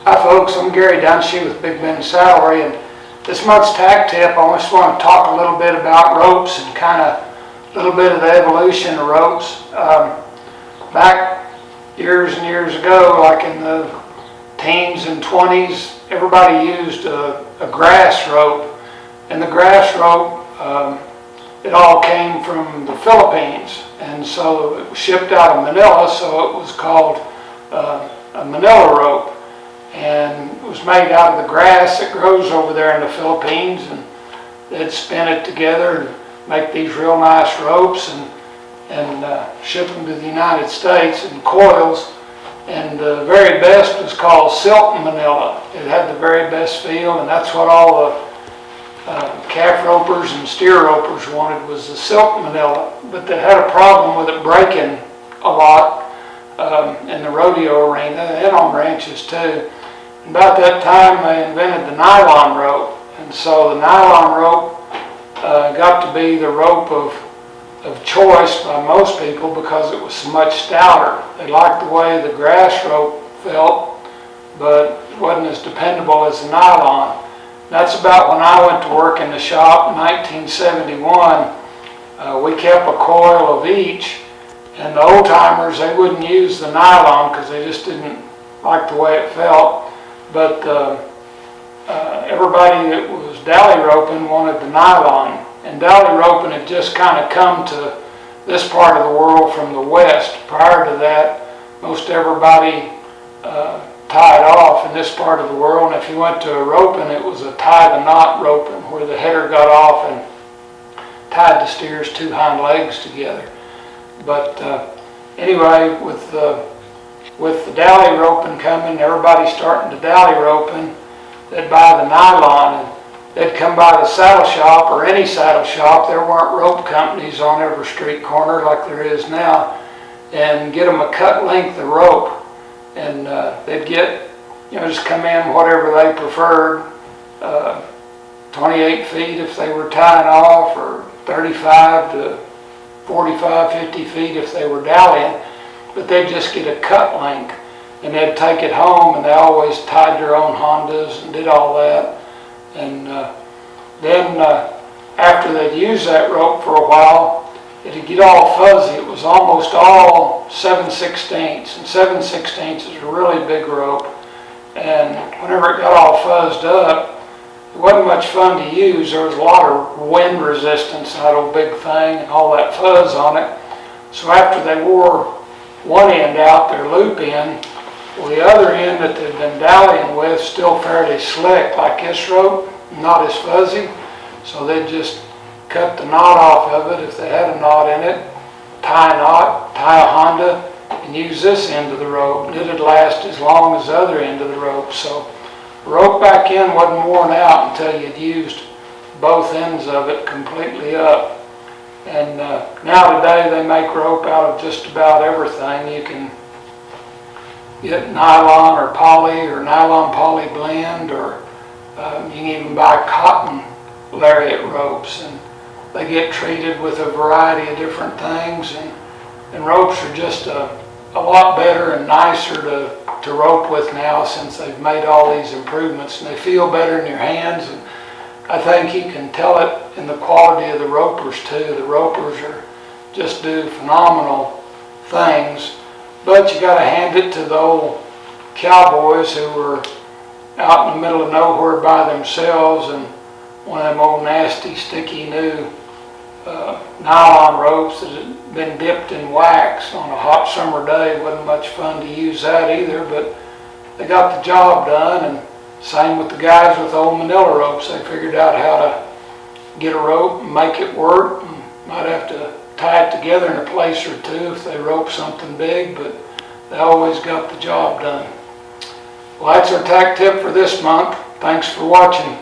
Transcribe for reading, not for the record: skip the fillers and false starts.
Hi folks, I'm Gary Dunshee with Big Ben Saddlery, and this month's Tack Tip I just want to talk a little bit about ropes and kind of a little bit of the evolution of ropes. Back years and years ago, like in the teens and 20s, everybody used a grass rope, and the grass rope, it all came from the Philippines, and so it was shipped out of Manila, so it was called a Manila rope. And it was made out of the grass that grows over there in the Philippines, and they'd spin it together and make these real nice ropes and ship them to the United States in coils. And the very best was called silk Manila. It had the very best feel, and that's what all the calf ropers and steer ropers wanted, was the silk Manila. But they had a problem with it breaking a lot in the rodeo arena and on ranches too. About that time they invented the nylon rope, and so the nylon rope got to be the rope of choice by most people because it was so much stouter. They liked the way the grass rope felt, but it wasn't as dependable as the nylon. That's about when I went to work in the shop in 1971. We kept a coil of each, and the old timers, they wouldn't use the nylon because they just didn't like the way it felt. But everybody that was dally roping wanted the nylon. And dally roping had just kind of come to this part of the world from the west. Prior to that, most everybody tied off in this part of the world. And if you went to a roping, it was a tie the knot roping, where the header got off and tied the steer's two hind legs together. But anyway, with the dally roping coming, everybody starting to dally roping, they'd buy the nylon, and they'd come by the saddle shop, or any saddle shop. There weren't rope companies on every street corner like there is now, and get them a cut length of rope. And they'd get, just come in whatever they preferred, 28 feet if they were tying off, or 35 to 45, 50 feet if they were dallying. But they'd just get a cut length, and they'd take it home, and they always tied their own Hondas and did all that. And then after they'd use that rope for a while, it'd get all fuzzy. It was almost all 7/16, and 7/16 is a really big rope. And whenever it got all fuzzed up, it wasn't much fun to use. There was a lot of wind resistance on that old big thing and all that fuzz on it. So after they wore one end out, their loop end, well, the other end that they'd been dallying with, still fairly slick like this rope, not as fuzzy. So they'd just cut the knot off of it if they had a knot in it, tie a knot, tie a Honda, and use this end of the rope, and it'd last as long as the other end of the rope. So the rope back in wasn't worn out until you'd used both ends of it completely up. And now today they make rope out of just about everything. You can get nylon or poly, or nylon poly blend, or you can even buy cotton lariat ropes, and they get treated with a variety of different things. And ropes are just a lot better and nicer to rope with now, since they've made all these improvements, and they feel better in your hands. And I think you can tell it in the quality of the ropers too. The ropers just do phenomenal things, but you got to hand it to the old cowboys who were out in the middle of nowhere by themselves, and one of them old nasty sticky new nylon ropes that had been dipped in wax on a hot summer day. It wasn't much fun to use that either, but they got the job done. And same with the guys with old Manila ropes. They figured out how to get a rope and make it work, and might have to tie it together in a place or two if they rope something big, but they always got the job done. Well, that's our tack tip for this month. Thanks for watching.